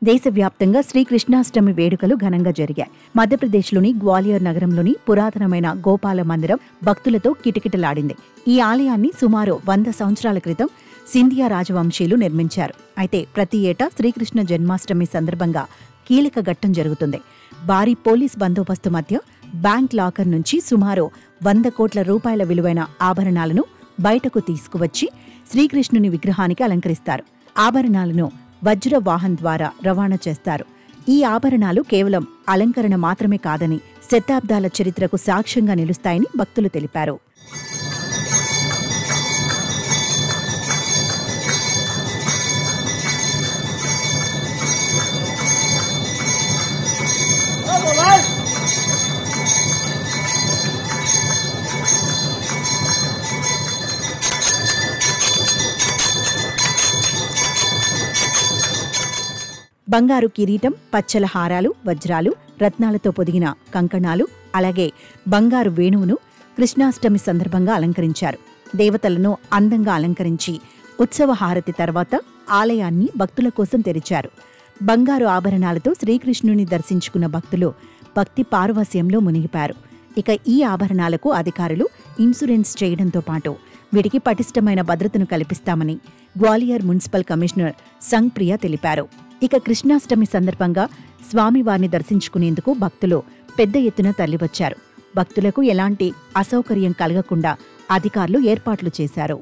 దేశవ్యాప్తంగా శ్రీకృష్ణాష్టమి వేడుకలు ఘనంగా జరిగాయి. మధ్యప్రదేశ్లోని గ్వాలియర్ నగరంలోని పురాతనమైన గోపాల మందిరం భక్తులతో కిటకిటలాడింది. ఈ ఆలయాన్ని సుమారు 100 సంవత్సరాల క్రితం సింధియా రాజవంశీయులు నిర్మించారు. అయితే ప్రతి ఏటా శ్రీకృష్ణ జన్మాష్టమి సందర్భంగా కీలక ఘట్టం జరుగుతుంది. భారీ పోలీస్ బందోబస్తు మధ్య బ్యాంక్ లాకర్ నుంచి సుమారు 100 కోట్ల రూపాయల విలువైన ఆభరణాలను బయటకు తీసుకువచ్చి శ్రీకృష్ణుని విగ్రహానికి అలంకరిస్తారు. ఆభరణాలను వజ్ర వాహన్ ద్వారా రవాణా చేస్తారు. ఈ ఆభరణాలు కేవలం అలంకరణ మాత్రమే కాదని, శతాబ్దాల చరిత్రకు సాక్ష్యంగా నిలుస్తాయని భక్తులు తెలిపారు. బంగారు కిరీటం, పచ్చల హారాలు, వజ్రాలు, రత్నాలతో పొదిగిన కంకణాలు, అలాగే బంగారు వేణువును కృష్ణాష్టమి సందర్భంగా అలంకరించారు. దేవతలను అందంగా అలంకరించి ఉత్సవ హారతి తర్వాత ఆలయాన్ని భక్తుల కోసం తెరిచారు. బంగారు ఆభరణాలతో శ్రీకృష్ణుని దర్శించుకున్న భక్తులు భక్తి పారవస్యంలో మునిగిపారు. ఇక ఈ ఆభరణాలకు అధికారులు ఇన్సూరెన్స్ చేయడంతో పాటు వీటికి పటిష్టమైన భద్రతను కల్పిస్తామని గ్వాలియర్ మున్సిపల్ కమిషనర్ సంగ్ ప్రియా తెలిపారు. ఇక కృష్ణాష్టమి సందర్భంగా స్వామివారిని దర్శించుకునేందుకు భక్తులు పెద్ద ఎత్తున తరలివచ్చారు. భక్తులకు ఎలాంటి అసౌకర్యం కలగకుండా అధికారులు ఏర్పాట్లు చేశారు.